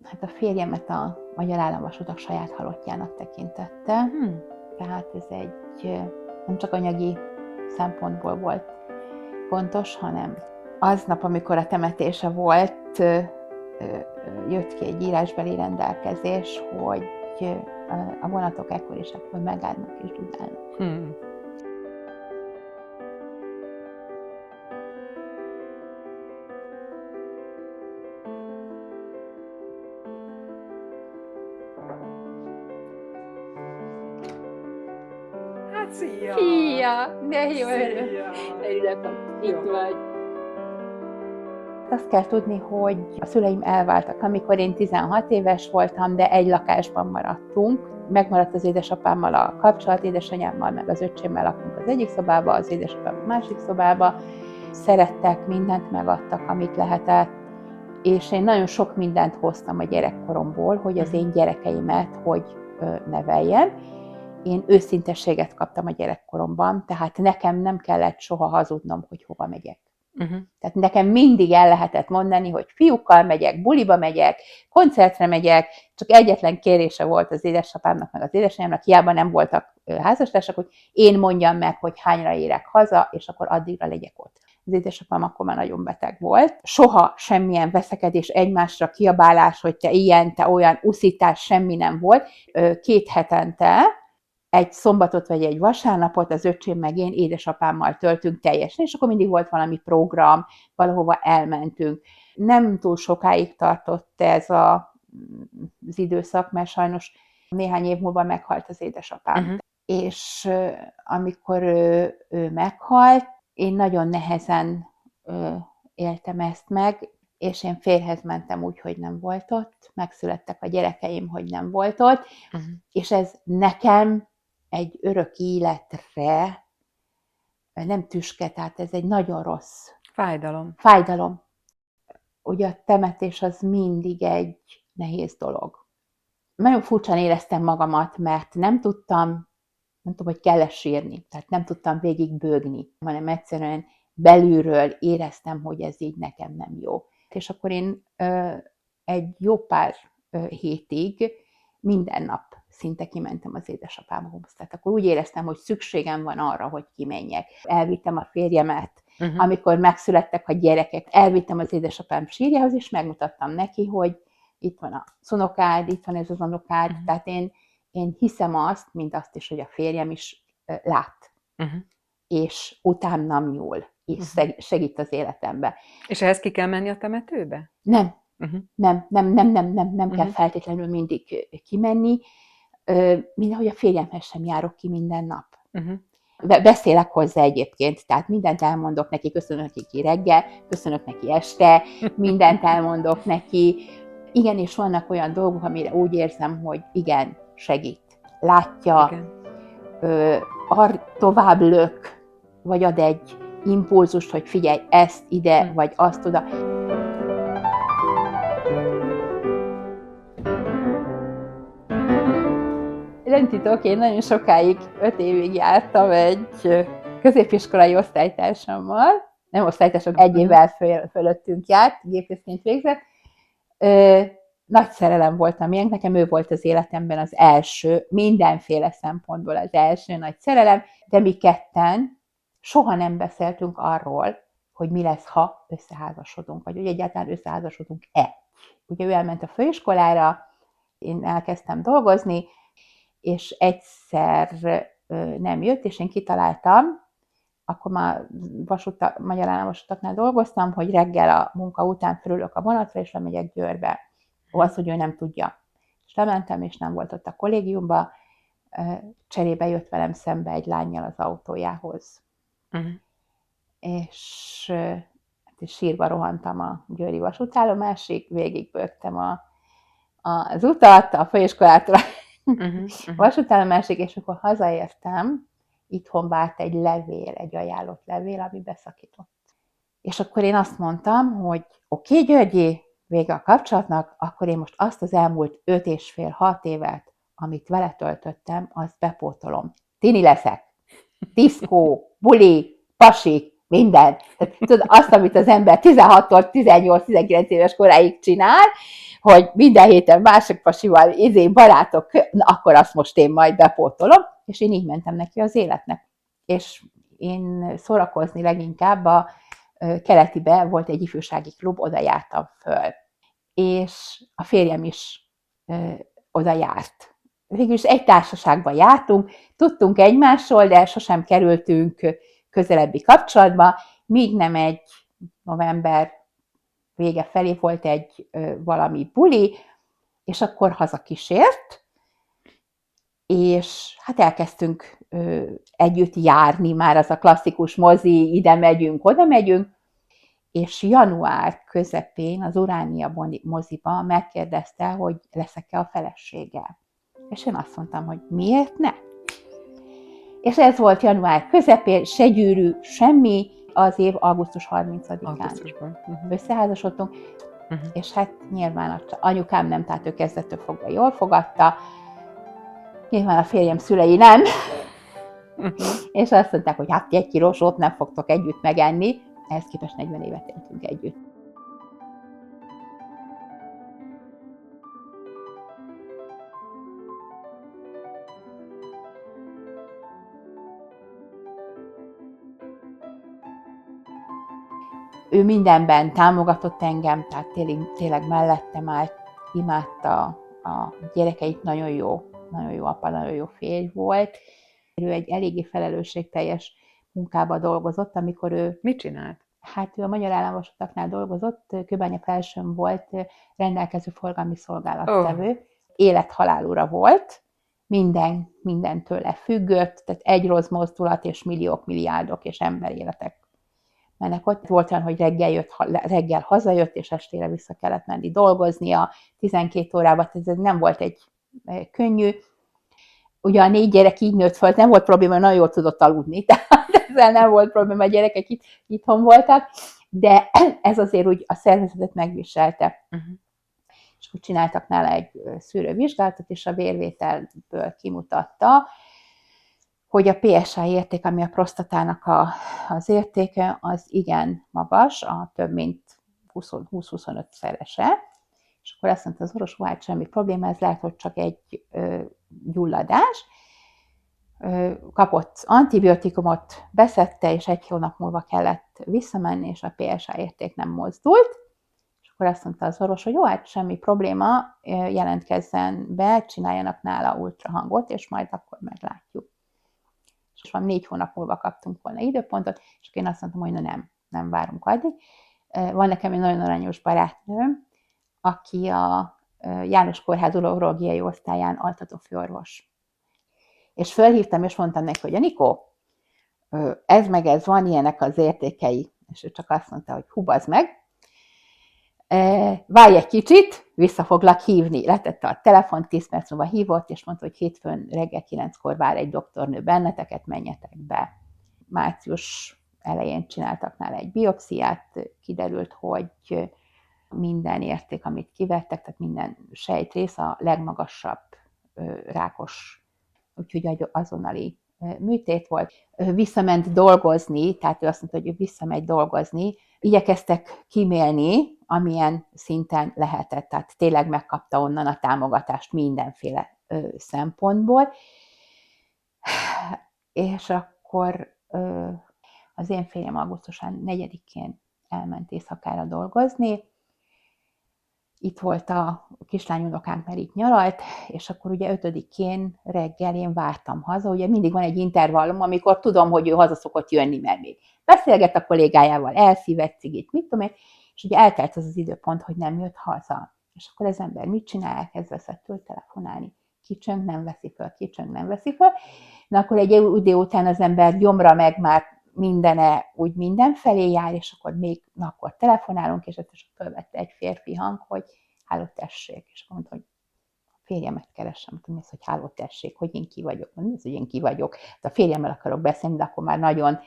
Hát a férjemet a Magyar Államvasutak saját halottjának tekintette. Tehát ez nem csak anyagi szempontból volt fontos, hanem aznap, amikor a temetése volt, jött ki egy írásbeli rendelkezés, hogy a vonatok ekkor és ekkor megállnak és dudálnak. Hát szia! Szia! De jó, Szia! hogy itt vagy. Azt kell tudni, hogy a szüleim elváltak, amikor én 16 éves voltam, de egy lakásban maradtunk. Megmaradt az édesapámmal a kapcsolat, édesanyámmal meg az öcsémmel laktunk az egyik szobába, az édesapám a másik szobába. Szerettek, mindent megadtak, amit lehetett, és én nagyon sok mindent hoztam a gyerekkoromból, hogy az én gyerekeimet hogy neveljem. Én őszintességet kaptam a gyerekkoromban, tehát nekem nem kellett soha hazudnom, hogy hova megyek. Tehát nekem mindig el lehetett mondani, hogy fiúkkal megyek, buliba megyek, koncertre megyek, csak egyetlen kérése volt az édesapámnak, meg az édesanyámnak, hiába nem voltak házastársak, hogy én mondjam meg, hogy hányra érek haza, és akkor addigra legyek ott. Az édesapám akkor már nagyon beteg volt. Soha semmilyen veszekedés, egymásra kiabálás, hogy te ilyen, te olyan, uszítás, semmi nem volt. 2 hetente egy szombatot vagy egy vasárnapot az öcsém meg én édesapámmal töltünk teljesen, és akkor mindig volt valami program, valahova elmentünk. Nem túl sokáig tartott ez az időszak, mert sajnos néhány év múlva meghalt az édesapám. És amikor ő meghalt, én nagyon nehezen éltem ezt meg, és én férjhez mentem úgy, hogy nem volt ott, megszülettek a gyerekeim, hogy nem volt ott, és ez nekem egy örök életre nem tüske, tehát ez egy nagyon rossz fájdalom. Ugye a temetés az mindig egy nehéz dolog. Nagyon furcsán éreztem magamat, mert nem tudom, hogy kell-e sírni, tehát nem tudtam végig bőgni, hanem egyszerűen belülről éreztem, hogy ez így nekem nem jó. És akkor én egy jó pár hétig minden nap szinte kimentem az édesapámhoz. Tehát akkor úgy éreztem, hogy szükségem van arra, hogy kimenjek. Elvittem a férjemet, amikor megszülettek a gyerekek, elvittem az édesapám sírjához, és megmutattam neki, hogy itt van a unokád, itt van ez az unokád. Tehát én hiszem azt, mint azt is, hogy a férjem is lát, és utánam nyúl, és segít az életembe. És ehhez ki kell menni a temetőbe? Nem. Nem kell feltétlenül mindig kimenni. Mindenhogy a férjemhez sem járok ki minden nap. Beszélek hozzá egyébként, tehát mindent elmondok neki, köszönök neki reggel, köszönök neki este, mindent elmondok neki. Igen, és vannak olyan dolgok, amire úgy érzem, hogy igen, segít, látja, tovább lök, vagy ad egy impulzust, hogy figyelj, ezt ide, vagy azt oda. Nem titok, én nagyon sokáig, 5 évig jártam egy középiskolai osztálytársammal, nem osztálytársak, 1 évvel fölöttünk járt, gépészként végzett. Nagy szerelem voltam miénk, nekem ő volt az életemben az első, mindenféle szempontból az első nagy szerelem, de mi ketten soha nem beszéltünk arról, hogy mi lesz, ha összeházasodunk, vagy hogy egyáltalán összeházasodunk-e. Ugye ő elment a főiskolára, én elkezdtem dolgozni, és egyszer nem jött, és én kitaláltam, akkor már Magyar Államvasutaknál dolgoztam, hogy reggel a munka után fölülök a vonatra, és lemegyek Győrbe. Az, hogy ő nem tudja. És lementem, és nem volt ott a kollégiumban, cserébe jött velem szembe egy lánnyal az autójához. És sírva rohantam a győri vasútállomásig, végigbögtem az utat, a főiskolától vasútállomásig, és akkor hazaértem, itthon várt egy levél, egy ajánlott levél, ami beszakított. És akkor én azt mondtam, hogy oké, Györgyi, vége a kapcsolatnak, akkor én most azt az elmúlt 5,5-6 évet, amit vele töltöttem, azt bepótolom. Tini leszek. Diszkó, buli, pasik, minden. Tehát, tudod, azt, amit az ember 16-tól 18-19 éves koráig csinál, hogy minden héten másik pasival barátok, na, akkor azt most én majd bepótolom, és én így mentem neki az életnek. És én szórakozni leginkább a Keletibe volt egy ifjúsági klub, oda jártam föl. És a férjem is oda járt. Végülis egy társaságban jártunk, tudtunk egymásról, de sosem kerültünk közelebbi kapcsolatba, míg nem egy november vége felé volt egy valami buli, és akkor hazakísért, és hát elkezdtünk együtt járni, már az a klasszikus mozi, ide megyünk, oda megyünk, és január közepén az Uránia moziba megkérdezte, hogy leszek-e a felesége. És én azt mondtam, hogy miért ne? És ez volt január közepén, se gyűrű, semmi, az év augusztus 30-án összeházasodtunk, és hát nyilván anyukám nem, tehát ő kezdettől fogva jól fogadta, nyilván a férjem szülei nem, és azt mondták, hogy hát 1 kilósot nem fogtok együtt megenni, ehhez képest 40 évet éltünk együtt. Ő mindenben támogatott engem, tehát tényleg mellettem állt, imádta a gyerekeit, nagyon jó apa, nagyon jó férj volt. Ő egy eléggé felelősségteljes munkába dolgozott, amikor ő... Mit csinált? Hát ő a Magyar Államvasutaknál dolgozott, Kőbánya-Felsőn volt rendelkező forgalmi szolgálattevő, élethalálúra volt, minden tőle függött, tehát egy rossz mozdulat és milliók, milliárdok és emberéletek mennek ott. Volt olyan, hogy reggel hazajött, és estére vissza kellett menni dolgoznia, 12 órában, ez nem volt egy könnyű. Ugye a 4 gyerek így nőtt föl, nem volt probléma, nagyon jól tudott aludni, tehát ezzel nem volt probléma, a gyerekek itthon voltak, de ez azért úgy a szervezetet megviselte. És úgy csináltak nála egy szűrővizsgálatot, és a vérvételből kimutatta, hogy a PSA érték, ami a prostatának az értéke, az igen magas, a több mint 20-25-szerese. És akkor azt mondta az orvos, hát semmi probléma, ez lehet, hogy csak egy gyulladás. Kapott antibiotikumot, beszedte, és 1 hónap múlva kellett visszamenni, és a PSA érték nem mozdult. És akkor azt mondta az orvos, hogy jó, hát semmi probléma, jelentkezzen be, csináljanak nála ultrahangot, és majd akkor meglátjuk. És van 4 hónap múlva kaptunk volna időpontot, és én azt mondtam, hogy nem várunk addig. Van nekem egy nagyon aranyos barátnőm, aki a János Kórház urológiai osztályán altatófőorvos. És fölhívtam, és mondtam neki, hogy Anikó, ez van, ilyenek az értékei. És ő csak azt mondta, hogy hubazd meg, várj egy kicsit, vissza foglak hívni. Letette a telefont, 10 perc múlva hívott, és mondta, hogy hétfőn reggel 9-kor vár egy doktornő benneteket, menjetek be. Március elején csináltak nála egy biopsziát, kiderült, hogy minden érték, amit kivettek, tehát minden sejtrész a legmagasabb rákos, úgyhogy azonnali műtét volt. Visszament dolgozni, tehát ő azt mondta, hogy ő visszamegy dolgozni. Igyekeztek kímélni, amilyen szinten lehetett, tehát tényleg megkapta onnan a támogatást mindenféle szempontból. És akkor az én férjem augusztus 4-én elment éjszakára dolgozni. Itt volt a kislányunokánk, mert itt nyaralt, és akkor ugye 5-én reggel én vártam haza, ugye mindig van egy intervallum, amikor tudom, hogy ő haza szokott jönni, mert még beszélget a kollégájával, elszívett cigit, mit tudom én, és ugye eltelt az időpont, hogy nem jött haza. És akkor az ember mit csinál? Elkezd veszettől telefonálni. Kicsöng, nem veszi föl, kicsöng, nem veszi föl. Na akkor egy idő után az ember gyomra meg már mindene úgy mindenfelé jár, és akkor még, na akkor telefonálunk, és ezt fölvette egy férfi hang, hogy háló tessék, és mondta, hogy a férjemet keresem, mi az, hogy háló tessék, hogy én ki vagyok, mi az, hogy én ki vagyok, de a férjemmel akarok beszélni, de akkor már nagyon,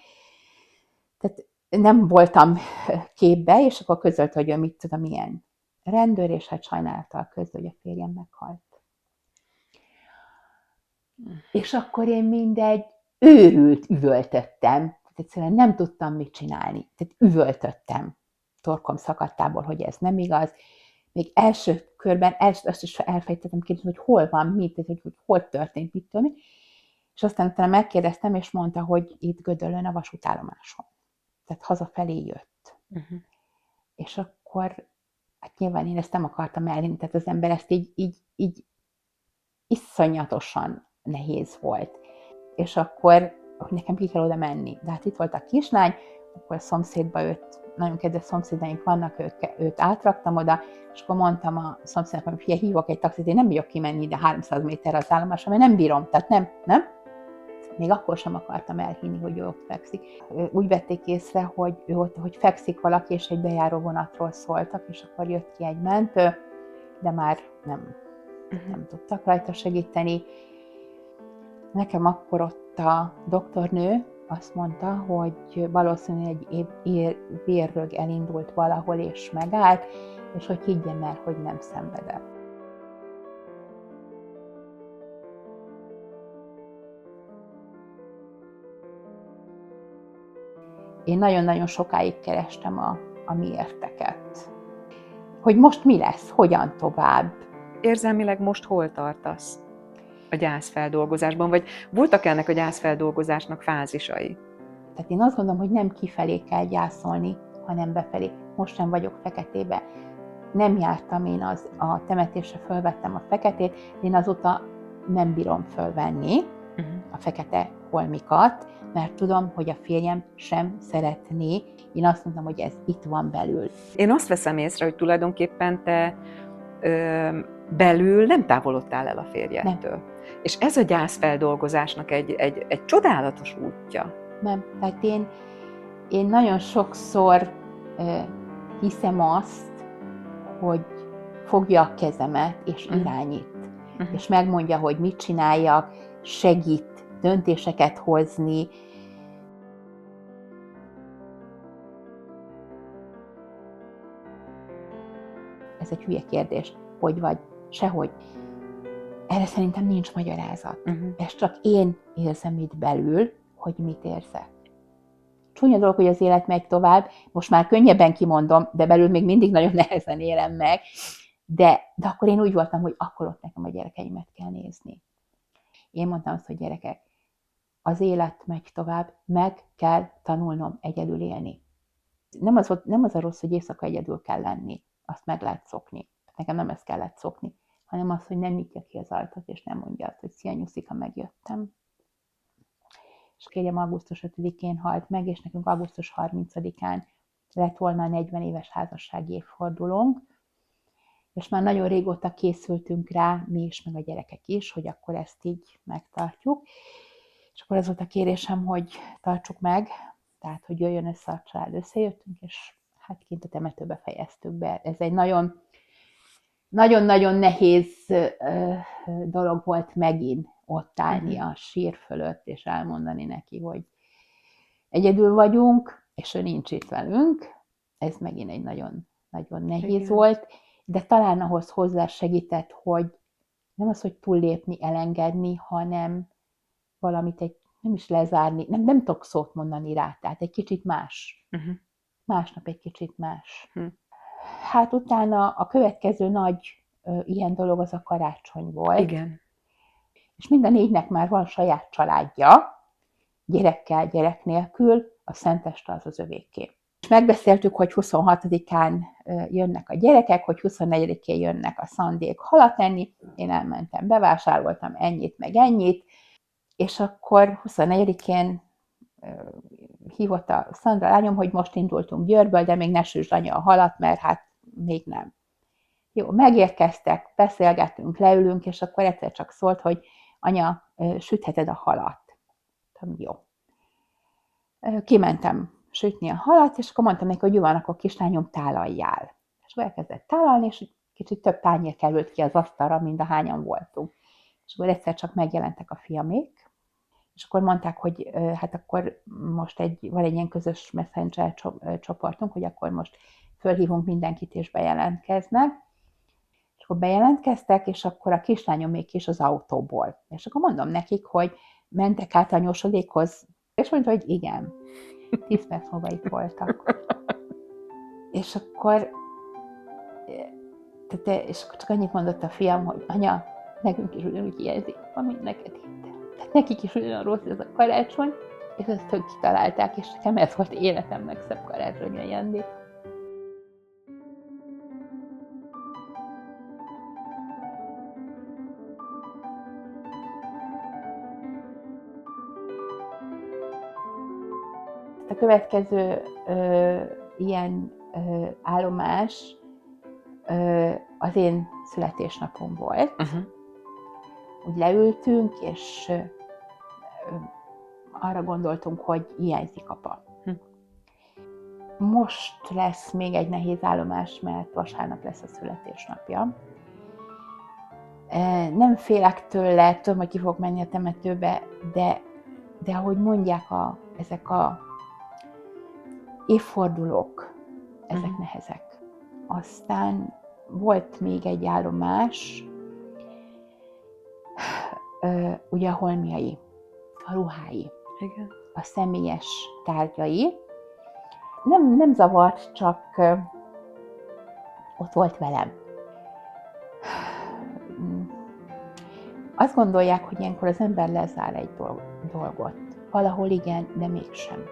tehát nem voltam képbe, és akkor közölt, hogy ő mit tudom, milyen rendőr, és hát sajnálattal közöl, hogy a férjem meghalt. És akkor én mindegy őrült üvöltöttem, egyszerűen nem tudtam mit csinálni. Tehát üvöltöttem torkom szakadtából, hogy ez nem igaz. még első körben azt is elfejtettem kérdezni, hogy hol van, hogy hol történt, mit tudom. És aztán utána megkérdeztem, és mondta, hogy itt Gödöllőn a vasútállomáson. Tehát hazafelé jött. Uh-huh. És akkor, hát nyilván én ezt nem akartam elhinni, tehát az ember ezt így iszonyatosan nehéz volt. És akkor nekem ki kell oda menni. De hát itt volt a kislány, akkor a szomszédba nagyon kedves szomszédaink vannak, őt átraktam oda, és akkor mondtam a szomszédnak, hogy figyelj, hívok egy taxit, én nem bírok kimenni, de 300 méter az állomásra, mert nem bírom, tehát nem. Még akkor sem akartam elhinni, hogy ő ott fekszik. Úgy vették észre, hogy ő ott, hogy fekszik valaki, és egy bejáró vonatról szóltak, és akkor jött ki egy mentő, de már nem tudtak rajta segíteni. Nekem akkor ott a doktornő azt mondta, hogy valószínűleg egy vérrög elindult valahol és megállt, és hogy higgyem el, hogy nem szenvedett. Én nagyon-nagyon sokáig kerestem a miérteket. Hogy most mi lesz, hogyan tovább. Érzelmileg most hol tartasz a gyászfeldolgozásban, vagy voltak ennek a gyászfeldolgozásnak fázisai? Tehát én azt gondolom, hogy nem kifelé kell gyászolni, hanem befelé. Most sem vagyok feketébe. Nem jártam én a temetésre, fölvettem a feketét, én azóta nem bírom fölvenni a fekete holmikat, mert tudom, hogy a férjem sem szeretné. Én azt mondom, hogy ez itt van belül. Én azt veszem észre, hogy tulajdonképpen te belül nem távolodtál el a férjedtől. Nem. És ez a gyászfeldolgozásnak egy csodálatos útja. Nem. Tehát én nagyon sokszor hiszem azt, hogy fogja a kezemet és irányít. És megmondja, hogy mit csináljak, segít döntéseket hozni. Ez egy hülye kérdés. Hogy vagy? Sehogy. Erre szerintem nincs magyarázat. Ez csak én érzem itt belül, hogy mit érzek. Csúnya dolog, hogy az élet megy tovább, most már könnyebben kimondom, de belül még mindig nagyon nehezen élem meg. De akkor én úgy voltam, hogy akkor ott nekem a gyerekeimet kell nézni. Én mondtam azt, hogy gyerekek, az élet megy tovább, meg kell tanulnom egyedül élni. Nem az a rossz, hogy éjszaka egyedül kell lenni, azt meg lehet szokni. Nekem nem ezt kellett szokni, hanem az, hogy nem nyitja ki az ajtót, és nem mondja azt, hogy szia Nyuszika, megjöttem. És kérjem, augusztus 5-én halt meg, és nekünk augusztus 30-án lett volna a 40 éves házassági évfordulónk, és már nagyon régóta készültünk rá, mi is, meg a gyerekek is, hogy akkor ezt így megtartjuk. És akkor az volt a kérésem, hogy tartsuk meg, tehát, hogy jöjjön össze a család, összejöttünk, és hát kint a temetőbe fejeztük be. Ez egy nagyon-nagyon nehéz dolog volt megint ott állni a sír fölött, és elmondani neki, hogy egyedül vagyunk, és ő nincs itt velünk. Ez megint egy nagyon nehéz volt, de talán ahhoz hozzá segített, hogy nem az, hogy túllépni, elengedni, hanem valamit nem is lezárni, nem tudok szót mondani rá, tehát egy kicsit más. Másnap egy kicsit más. Hát utána a következő nagy ilyen dolog az a karácsony volt. Igen. És mind a 4-nek már van saját családja, gyerekkel, gyerek nélkül, a szenteste az az övéké. És megbeszéltük, hogy 26-án jönnek a gyerekek, hogy 24-én jönnek a szandék halat enni. Én elmentem, bevásároltam ennyit, meg ennyit, és akkor 24-én hívott a Szandra lányom, hogy most indultunk Győrből, de még ne süsd anya a halat, mert hát még nem. Jó, megérkeztek, beszélgetünk, leülünk, és akkor egyszer csak szólt, hogy anya, sütheted a halat. Jó. Kimentem sütni a halat, és akkor mondtam neki, hogy jó van, akkor kislányom, tálaljál. És akkor elkezdett tálalni, és kicsit több tányér került ki az asztalra, mint ahányan voltunk. És akkor egyszer csak megjelentek a fiamék, és akkor mondták, hogy hát akkor most van egy ilyen közös messenger csoportunk, hogy akkor most fölhívunk mindenkit, és bejelentkeznek. És akkor bejelentkeztek, és akkor a kislányom még is az autóból. És akkor mondom nekik, hogy mentek át a nyosodékhoz, és mondta, hogy igen. 10 perc múlva itt voltak. És akkor Tehát, és csak annyit mondott a fiam, hogy anya, nekünk is ugyanúgy hiányzik, amit neked hittem. Tehát nekik is ugyanolyan rossz ez a karácsony, és ezt tök kitalálták, és nekem ez volt életem legszebb karácsonyi ajándék. A következő ilyen állomás az én születésnapom volt. Úgy leültünk, és arra gondoltunk, hogy hiányzik apa. Most lesz még egy nehéz állomás, mert vasárnap lesz a születésnapja. Nem félek tőle, tudom, hogy ki fog menni a temetőbe, de ahogy mondják, ezek a évfordulók, ezek nehezek. Aztán volt még egy állomás, ugye a holmiai, a ruhái, Igen. a személyes tárgyai. Nem zavart, csak ott volt velem. Azt gondolják, hogy ilyenkor az ember lezár egy dolgot. Valahol igen, de mégsem.